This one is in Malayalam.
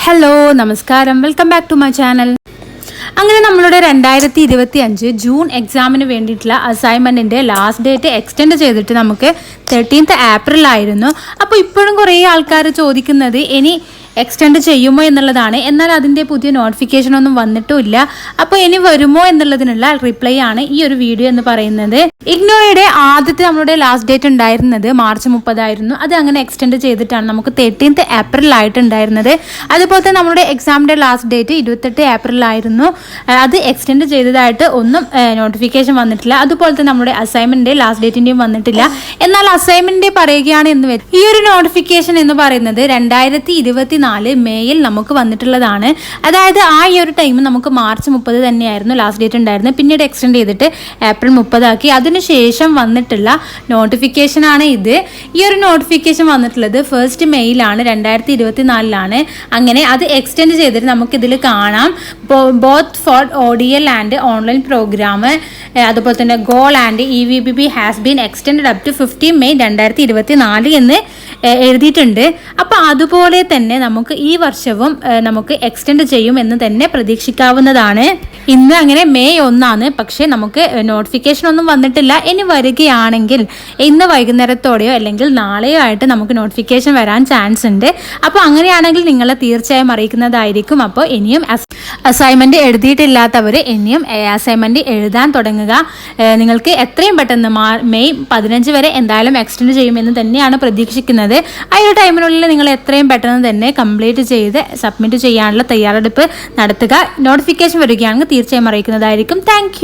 ഹലോ നമസ്കാരം, welcome back to my channel. അങ്ങനെ നമ്മളുടെ 2025 ജൂൺ എക്സാമിന് വേണ്ടിയിട്ടുള്ള അസൈൻമെൻറ്റിൻ്റെ ലാസ്റ്റ് ഡേറ്റ് എക്സ്റ്റെൻഡ് ചെയ്തിട്ട് നമുക്ക് 13th ഏപ്രിൽ ആയിരുന്നു. അപ്പോൾ ഇപ്പോഴും കുറേ ആൾക്കാർ ചോദിക്കുന്നത് ഇനി എക്സ്റ്റെൻഡ് ചെയ്യുമോ എന്നുള്ളതാണ്. എന്നാൽ അതിൻ്റെ പുതിയ നോട്ടിഫിക്കേഷൻ ഒന്നും വന്നിട്ടുമില്ല. അപ്പോൾ ഇനി വരുമോ എന്നുള്ളതിനുള്ള റിപ്ലൈ ആണ് ഈ ഒരു വീഡിയോ എന്ന് പറയുന്നത്. ഇഗ്നോയുടെ ആദ്യത്തെ നമ്മളുടെ ലാസ്റ്റ് ഡേറ്റ് ഉണ്ടായിരുന്നത് മാർച്ച് 30 ആയിരുന്നു. അത് അങ്ങനെ എക്സ്റ്റെൻഡ് ചെയ്തിട്ടാണ് നമുക്ക് 13th ഏപ്രിൽ ആയിട്ടുണ്ടായിരുന്നത്. അതുപോലെ തന്നെ നമ്മുടെ എക്സാമിൻ്റെ ലാസ്റ്റ് ഡേറ്റ് 28 ഏപ്രിൽ ആയിരുന്നു. അത് എക്സ്റ്റെൻഡ് ചെയ്തതായിട്ട് ഒന്നും നോട്ടിഫിക്കേഷൻ വന്നിട്ടില്ല. അതുപോലെ തന്നെ നമ്മുടെ അസൈൻമെൻറ്റിൻ്റെ ലാസ്റ്റ് ഡേറ്റിൻ്റെയും വന്നിട്ടില്ല. എന്നാൽ അസൈൻമെൻറ്റ് പറയുകയാണ് എന്ന് ഈ ഒരു നോട്ടിഫിക്കേഷൻ എന്ന് പറയുന്നത് 2024 മേയിൽ നമുക്ക് വന്നിട്ടുള്ളതാണ്. അതായത് ആ ഈ ഒരു ടൈം നമുക്ക് മാർച്ച് 30 തന്നെയായിരുന്നു ലാസ്റ്റ് ഡേറ്റ് ഉണ്ടായിരുന്നത്. പിന്നീട് എക്സ്റ്റെൻഡ് ചെയ്തിട്ട് ഏപ്രിൽ 30 ആക്കി. അതിനുശേഷം വന്നിട്ടുള്ള നോട്ടിഫിക്കേഷനാണ് ഇത്. ഈ ഒരു നോട്ടിഫിക്കേഷൻ വന്നിട്ടുള്ളത് 1st മെയിലാണ്, 2024. അങ്ങനെ അത് എക്സ്റ്റെൻഡ് ചെയ്തിട്ട് നമുക്കിതിൽ കാണാം both for ODL and online program, അതുപോലെ തന്നെ goal and EVBB has been extend up to 15 May 2024 എന്ന് എഴുതിയിട്ടുണ്ട്. അപ്പോൾ അതുപോലെ തന്നെ നമുക്ക് ഈ വർഷവും നമുക്ക് എക്സ്റ്റെൻഡ് ചെയ്യും എന്ന് തന്നെ പ്രതീക്ഷിക്കാവുന്നതാണ്. ഇന്ന് അങ്ങനെ മെയ് 1 പക്ഷേ നമുക്ക് നോട്ടിഫിക്കേഷൻ ഒന്നും വന്നിട്ടില്ല. ഇനി വരികയാണെങ്കിൽ ഇന്ന് വൈകുന്നേരത്തോടെയോ അല്ലെങ്കിൽ നാളെയോ ആയിട്ട് നമുക്ക് നോട്ടിഫിക്കേഷൻ വരാൻ ചാൻസ് ഉണ്ട്. അപ്പോൾ അങ്ങനെയാണെങ്കിൽ നിങ്ങളെ തീർച്ചയായും അറിയിക്കുന്നതായിരിക്കും. അപ്പോൾ ഇനിയും അസൈൻമെൻറ്റ് എഴുതിയിട്ടില്ലാത്തവർ ഇനിയും അസൈൻമെൻറ്റ് എഴുതാൻ തുടങ്ങുക. നിങ്ങൾക്ക് എത്രയും പെട്ടെന്ന് മെയ് 15 വരെ എന്തായാലും എക്സ്റ്റെൻഡ് ചെയ്യുമെന്ന് തന്നെയാണ് പ്രതീക്ഷിക്കുന്നത്. ആ ഒരു ടൈമിനുള്ളിൽ നിങ്ങൾ എത്രയും പെട്ടെന്ന് തന്നെ കംപ്ലീറ്റ് ചെയ്ത് സബ്മിറ്റ് ചെയ്യാനുള്ള തയ്യാറെടുപ്പ് നടത്തുക. നോട്ടിഫിക്കേഷൻ വരികയാണെങ്കിൽ തീർച്ചയായും അറിയിക്കുന്നതായിരിക്കും. താങ്ക്